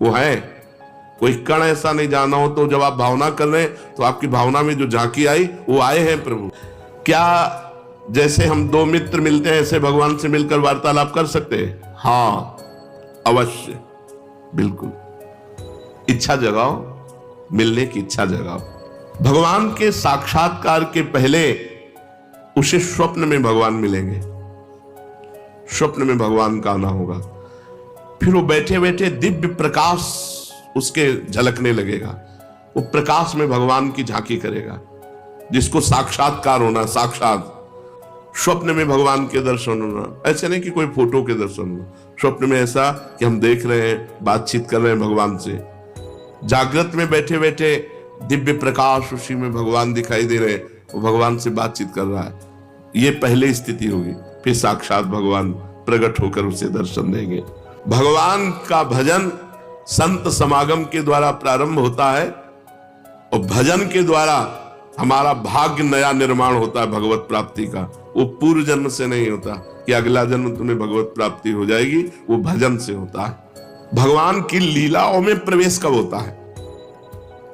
वो है। कोई कण ऐसा नहीं जाना हो तो जब आप भावना कर रहे हैं तो आपकी भावना में जो झांकी आई वो आए हैं प्रभु। क्या जैसे हम दो मित्र मिलते हैं ऐसे भगवान से मिलकर वार्तालाप कर सकते हैं? हाँ अवश्य, बिल्कुल। इच्छा जगाओ, मिलने की इच्छा जगाओ। भगवान के साक्षात्कार के पहले उसे स्वप्न में भगवान मिलेंगे, स्वप्न में भगवान का आना होगा। फिर वो बैठे बैठे दिव्य प्रकाश उसके झलकने लगेगा, वो प्रकाश में भगवान की झांकी करेगा, जिसको साक्षात्कार होना। साक्षात स्वप्न में भगवान के दर्शन होना, ऐसे नहीं कि कोई फोटो के दर्शन होना। स्वप्न में ऐसा कि हम देख रहे हैं, बातचीत कर रहे हैं भगवान से। जागृत में बैठे बैठे दिव्य प्रकाश, उसी में भगवान दिखाई दे रहे हैं, वो भगवान से बातचीत कर रहा है। ये पहले स्थिति होगी, फिर साक्षात भगवान प्रकट होकर उसे दर्शन देंगे। भगवान का भजन संत समागम के द्वारा प्रारंभ होता है और भजन के द्वारा हमारा भाग्य नया निर्माण होता है भगवत प्राप्ति का। वो पूर्व जन्म से नहीं होता कि अगला जन्म तुम्हें भगवत प्राप्ति हो जाएगी, वो भजन से होता है। भगवान की लीलाओं में प्रवेश कब होता है?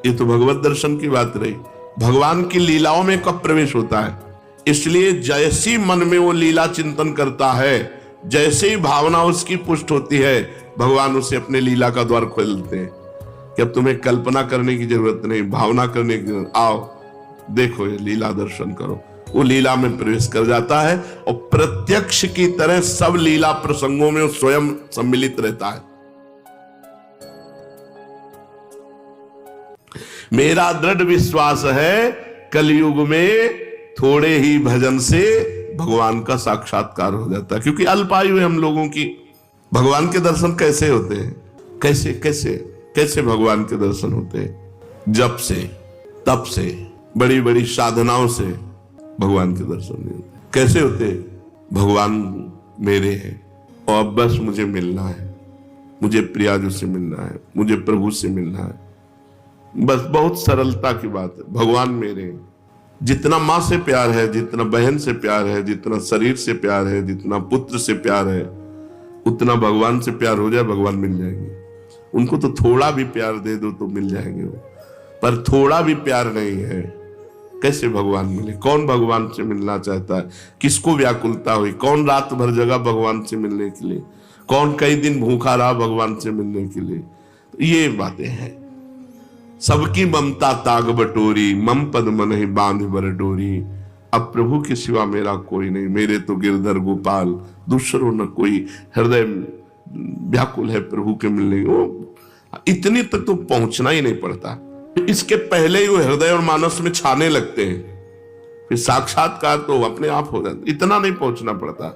ये तो भगवत दर्शन की बात रही। भगवान की लीलाओं में कब प्रवेश होता है? इसलिए जैसी मन में वो लीला चिंतन करता है, जैसे ही भावना उसकी पुष्ट होती है, भगवान उसे अपने लीला का द्वार खोलते हैं कि अब तुम्हें कल्पना करने की जरूरत नहीं, भावना करने की जरूरत। आओ देखो, ये लीला दर्शन करो। वो लीला में प्रवेश कर जाता है और प्रत्यक्ष की तरह सब लीला प्रसंगों में वो स्वयं सम्मिलित रहता है। मेरा दृढ़ विश्वास है कलयुग में थोड़े ही भजन से भगवान का साक्षात्कार हो जाता है, क्योंकि अल्पायु है हम लोगों की। भगवान के दर्शन कैसे होते हैं? कैसे कैसे कैसे भगवान के दर्शन होते हैं? जप से, तप से, बड़ी बड़ी साधनाओं से भगवान के दर्शन नहीं होते। कैसे होते? भगवान मेरे हैं और अब बस मुझे मिलना है, मुझे प्रियाजू से मिलना है, मुझे प्रभु से मिलना है। बस बहुत सरलता की बात है। भगवान मेरे हैं। जितना माँ से प्यार है, जितना बहन से प्यार है, जितना शरीर से प्यार है, जितना पुत्र से प्यार है, उतना भगवान से प्यार हो जाए, भगवान मिल जाएंगे। उनको तो थोड़ा भी प्यार दे दो तो मिल जाएंगे वो, पर थोड़ा भी प्यार नहीं है, कैसे भगवान मिले? कौन भगवान से मिलना चाहता है? किसको व्याकुलता हुई? कौन रात भर जगा भगवान से मिलने के लिए? कौन कई दिन भूखा रहा भगवान से मिलने के लिए? तो ये बातें हैं। सबकी ममता ताग बटोरी, मम पद मन ही बांध बर डोरी। अब प्रभु के सिवा मेरा कोई नहीं, मेरे तो गिरधर गोपाल, दूसरों न कोई। हृदय व्याकुल है प्रभु के मिलने की। इतनी तक तो पहुंचना ही नहीं पड़ता, इसके पहले ही वो हृदय और मानस में छाने लगते हैं, फिर साक्षात्कार तो अपने आप हो जाता। इतना नहीं पहुंचना पड़ता,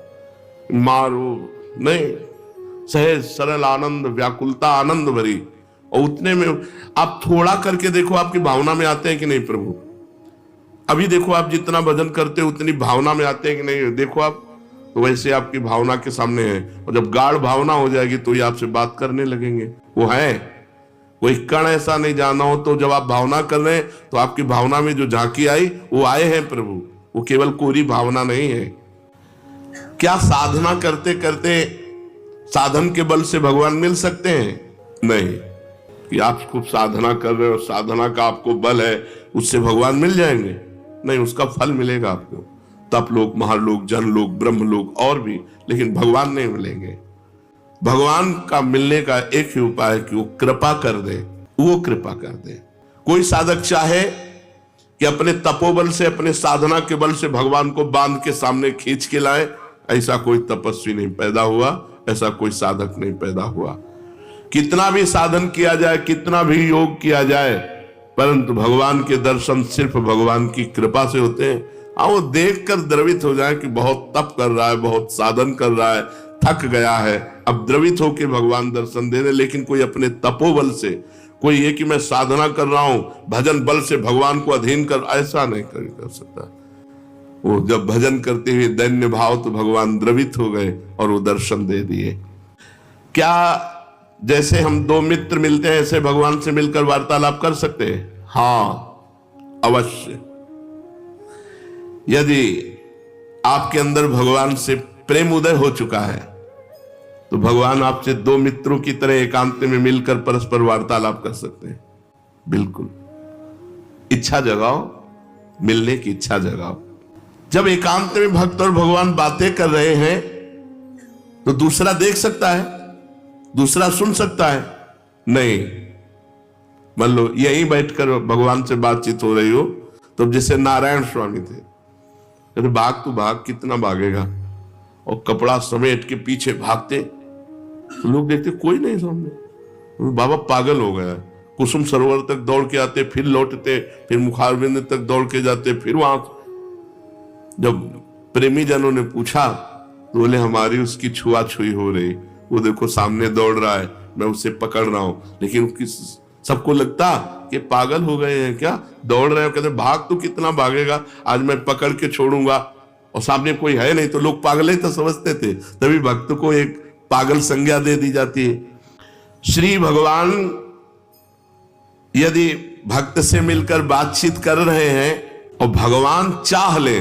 मारो नहीं, सहज सरल आनंद, व्याकुलता आनंद भरी। और उतने में आप थोड़ा करके देखो, आपकी भावना में आते हैं कि नहीं प्रभु? अभी देखो, आप जितना भजन करते हो उतनी भावना में आते हैं कि नहीं? देखो आप, तो वैसे आपकी भावना के सामने है। और जब गाढ़ भावना हो जाएगी तो ये आपसे बात करने लगेंगे। वो है। कोई कण ऐसा नहीं जाना हो तो जब आप भावना कर रहे हैं तो आपकी भावना में जो झांकी आई वो आए हैं प्रभु। वो केवल कोरी भावना नहीं है। क्या साधना करते करते साधन के बल से भगवान मिल सकते हैं? नहीं। कि आप खूब साधना कर रहे हो, साधना का आपको बल है, उससे भगवान मिल जाएंगे? नहीं, उसका फल मिलेगा आपको, तप लोग, महालोक, जनलोक, ब्रह्मलोक और भी, लेकिन भगवान नहीं मिलेंगे। भगवान का मिलने का एक ही उपाय है कि वो कृपा कर दे, वो कृपा कर दे। कोई साधक चाहे कि अपने तपोबल से, अपने साधना के बल से भगवान को बांध के सामने खींच के लाए, ऐसा कोई तपस्वी नहीं पैदा हुआ, ऐसा कोई साधक नहीं पैदा हुआ। कितना भी साधन किया जाए, कितना भी योग किया जाए, परंतु भगवान के दर्शन सिर्फ भगवान की कृपा से होते हैं। वो देखकर द्रवित हो जाए कि बहुत तप कर रहा है, बहुत साधन कर रहा है, थक गया है, अब द्रवित होकर भगवान दर्शन दे रहे। लेकिन कोई अपने तपोबल से, कोई ये कि मैं साधना कर रहा हूं, भजन बल से भगवान को अधीन कर, ऐसा नहीं कर सकता। वो जब भजन करते हुए दैन्य भाव, तो भगवान द्रवित हो गए और वो दर्शन दे दिए। क्या जैसे हम दो मित्र मिलते हैं ऐसे भगवान से मिलकर वार्तालाप कर सकते हैं? हाँ अवश्य। यदि आपके अंदर भगवान से प्रेम उदय हो चुका है, तो भगवान आपसे दो मित्रों की तरह एकांत में मिलकर परस्पर वार्तालाप कर सकते हैं। बिल्कुल इच्छा जगाओ, मिलने की इच्छा जगाओ। जब एकांत में भक्त और भगवान बातें कर रहे हैं तो दूसरा देख सकता है, दूसरा सुन सकता है? नहीं। मान लो यहीं बैठकर भगवान से बातचीत हो रही हो, तो जैसे नारायण स्वामी थे, अरे भाग तू भाग, कितना भागेगा, और कपड़ा समेट के पीछे भागते, तो लोग देखते कोई नहीं सामने, बाबा पागल हो गया। कुसुम सरोवर तक दौड़ के आते, फिर लौटते, फिर मुखारबिंद तक दौड़ के जाते, फिर वहां। जब प्रेमी जनों ने पूछा तो बोले हमारी उसकी छुआछुई हो रही, वो देखो सामने दौड़ रहा है, मैं उसे पकड़ रहा हूं। लेकिन सबको लगता कि पागल हो गए हैं क्या, दौड़ रहे हो, कहते भाग तो कितना भागेगा, आज मैं पकड़ के छोड़ूंगा, और सामने कोई है नहीं। तो लोग पागल ही तो समझते थे, तभी भक्त को एक पागल संज्ञा दे दी जाती है। श्री भगवान यदि भक्त से मिलकर बातचीत कर रहे हैं और भगवान चाह ले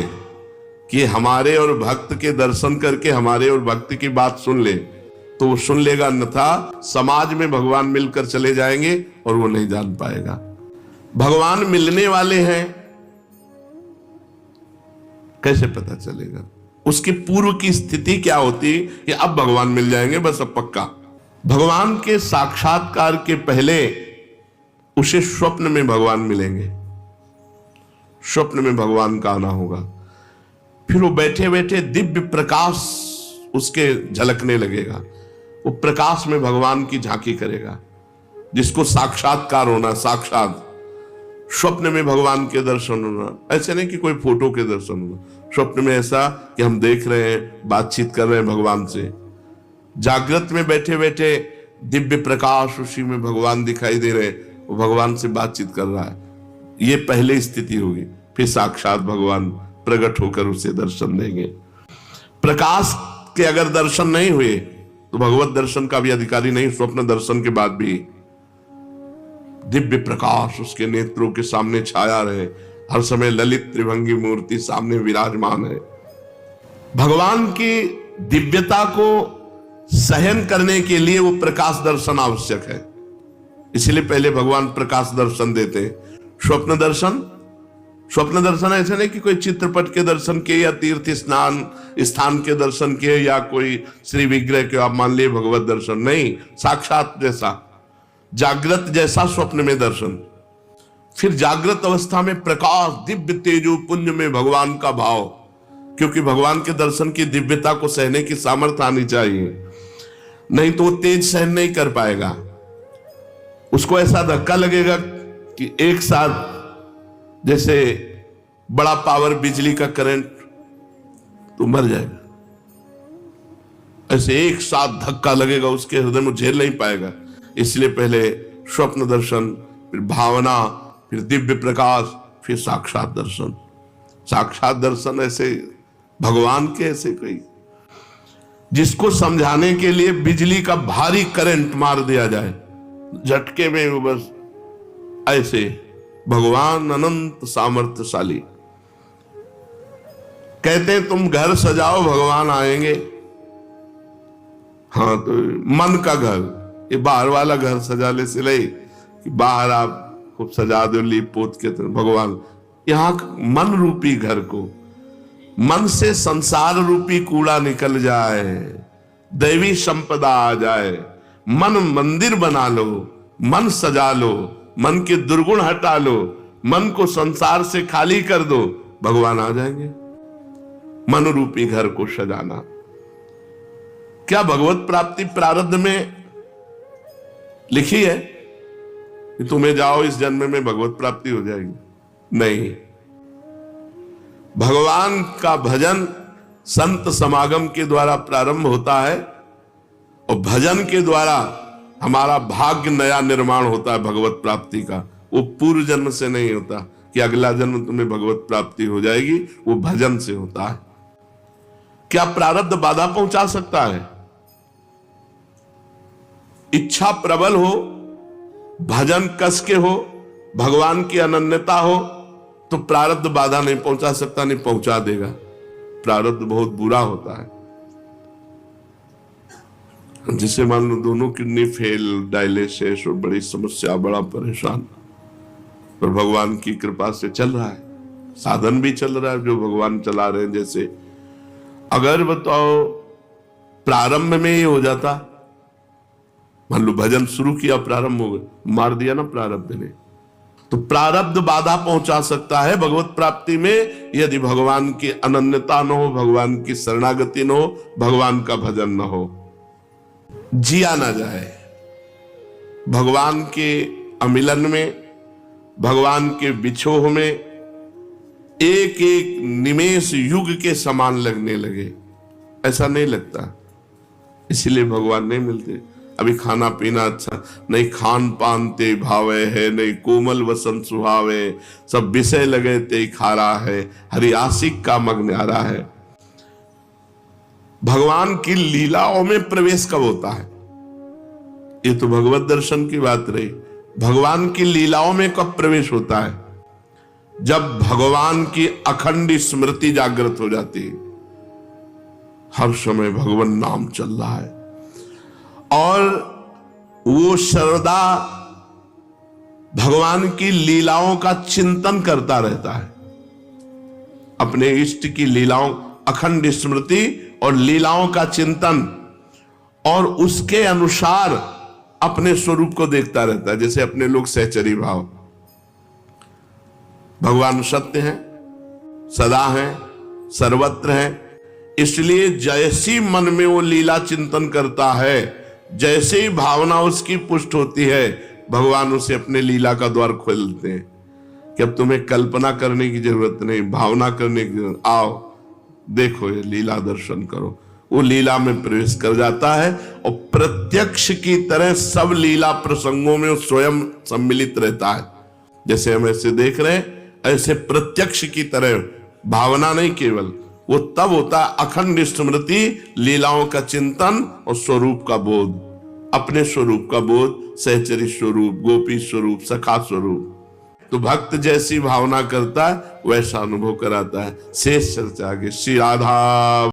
कि हमारे और भक्त के दर्शन करके हमारे और भक्त की बात सुन ले, तो वो सुन लेगा, अन्यथा समाज में भगवान मिलकर चले जाएंगे और वो नहीं जान पाएगा। भगवान मिलने वाले हैं कैसे पता चलेगा? उसकी पूर्व की स्थिति क्या होती कि अब भगवान मिल जाएंगे, बस अब पक्का। भगवान के साक्षात्कार के पहले उसे स्वप्न में भगवान मिलेंगे, स्वप्न में भगवान का आना होगा। फिर वो बैठे बैठे दिव्य प्रकाश उसके झलकने लगेगा, वो प्रकाश में भगवान की झांकी करेगा, जिसको साक्षात्कार होना। साक्षात स्वप्न में भगवान के दर्शन होना, ऐसे नहीं कि कोई फोटो के दर्शन होना, स्वप्न में ऐसा कि हम देख रहे हैं, बातचीत कर रहे हैं भगवान से। जागृत में बैठे बैठे दिव्य प्रकाश, उसी में भगवान दिखाई दे रहे, वो भगवान से बातचीत कर रहा है, ये पहले स्थिति होगी। फिर साक्षात भगवान प्रकट होकर उसे दर्शन देंगे। प्रकाश के अगर दर्शन नहीं हुए तो भगवत दर्शन का भी अधिकारी नहीं। स्वप्न दर्शन के बाद भी दिव्य प्रकाश उसके नेत्रों के सामने छाया रहे, हर समय ललित त्रिभंगी मूर्ति सामने विराजमान है। भगवान की दिव्यता को सहन करने के लिए वो प्रकाश दर्शन आवश्यक है, इसलिए पहले भगवान प्रकाश दर्शन देते हैं। स्वप्न दर्शन, स्वप्न दर्शन ऐसे नहीं कि कोई चित्रपट के दर्शन के या तीर्थ स्नान स्थान के दर्शन के या कोई श्री विग्रह के आप मान लिए भगवत दर्शन, नहीं, साक्षात जैसा, जागृत जैसा स्वप्न में दर्शन। फिर जागृत अवस्था में प्रकाश, दिव्य तेजो पुंज में भगवान का भाव, क्योंकि भगवान के दर्शन की दिव्यता को सहने की सामर्थ्य आनी चाहिए, नहीं तो वो तेज सहन नहीं कर पाएगा। उसको ऐसा धक्का लगेगा कि एक साथ जैसे बड़ा पावर बिजली का करंट, तो मर जाएगा। ऐसे एक साथ धक्का लगेगा उसके हृदय में, झेल नहीं पाएगा। इसलिए पहले स्वप्न दर्शन, फिर भावना, फिर दिव्य प्रकाश, फिर साक्षात दर्शन। साक्षात दर्शन ऐसे भगवान के ऐसे कोई जिसको समझाने के लिए बिजली का भारी करंट मार दिया जाए, झटके में वो बस ऐसे। भगवान अनंत सामर्थ्यशाली। कहते हैं तुम घर सजाओ भगवान आएंगे। हाँ, तो मन का घर, ये बाहर वाला घर सजा ले सिले कि बाहर आप खूब सजा दो लीप पोत के, तो भगवान यहां मन रूपी घर को, मन से संसार रूपी कूड़ा निकल जाए, दैवी संपदा आ जाए, मन मंदिर बना लो, मन सजा लो, मन के दुर्गुण हटा लो, मन को संसार से खाली कर दो, भगवान आ जाएंगे। मन रूपी घर को सजाना। क्या भगवत प्राप्ति प्रारब्ध में लिखी है कि तुम्हें जाओ इस जन्म में भगवत प्राप्ति हो जाएगी? नहीं। भगवान का भजन संत समागम के द्वारा प्रारंभ होता है और भजन के द्वारा हमारा भाग्य नया निर्माण होता है भगवत प्राप्ति का। वो पूर्व जन्म से नहीं होता कि अगला जन्म तुम्हें भगवत प्राप्ति हो जाएगी, वो भजन से होता है। क्या प्रारब्ध बाधा पहुंचा सकता है? इच्छा प्रबल हो, भजन कस के हो, भगवान की अनन्यता हो, तो प्रारब्ध बाधा नहीं पहुंचा सकता, नहीं पहुंचा देगा। प्रारब्ध बहुत बुरा होता है। जिसे मान लो दोनों किडनी फेल, डायलिसिस और बड़ी समस्या, बड़ा परेशान, पर भगवान की कृपा से चल रहा है, साधन भी चल रहा है जो भगवान चला रहे हैं। जैसे अगर बताओ प्रारंभ में ही हो जाता, मान लो भजन शुरू किया, प्रारंभ हो गया, मार दिया ना प्रारब्ध ने, तो प्रारब्ध बाधा पहुंचा सकता है भगवत प्राप्ति में, यदि भगवान की अनन्यता न हो, भगवान की शरणागति न हो, भगवान का भजन न हो, जिया ना जाए। भगवान के अमिलन में, भगवान के बिछोह में एक एक निमेष युग के समान लगने लगे, ऐसा नहीं लगता, इसीलिए भगवान नहीं मिलते। अभी खाना पीना अच्छा नहीं, खान पान ते भावे है, नहीं कोमल वसन सुहावे, सब विषय लगे ते खारा है, हरि आशिक का मग न्यारा है। भगवान की लीलाओं में प्रवेश कब होता है? ये तो भगवत दर्शन की बात रही। भगवान की लीलाओं में कब प्रवेश होता है? जब भगवान की अखंड स्मृति जागृत हो जाती है, हर समय भगवान नाम चल रहा है और वो श्रद्धा भगवान की लीलाओं का चिंतन करता रहता है, अपने इष्ट की लीलाओं, अखंड स्मृति और लीलाओं का चिंतन, और उसके अनुसार अपने स्वरूप को देखता रहता है। जैसे अपने लोग सहचरी भाव, भगवान सत्य हैं, सदा हैं, सर्वत्र हैं, इसलिए जैसी मन में वो लीला चिंतन करता है, जैसे ही भावना उसकी पुष्ट होती है, भगवान उसे अपने लीला का द्वार खोलते हैं कि अब तुम्हें कल्पना करने की जरूरत नहीं, भावना करने की जरूरत, आओ देखो ये लीला दर्शन करो। वो लीला में प्रवेश कर जाता है और प्रत्यक्ष की तरह सब लीला प्रसंगों में स्वयं सम्मिलित रहता है। जैसे हम ऐसे देख रहे हैं, ऐसे प्रत्यक्ष की तरह, भावना नहीं केवल, वो तब होता है अखंड स्मृति, लीलाओं का चिंतन और स्वरूप का बोध, अपने स्वरूप का बोध, सहचरी स्वरूप, गोपी स्वरूप, सखा स्वरूप। तो भक्त जैसी भावना करता है वैसा अनुभव कराता है। शेष चर्चा आगे। श्री राधा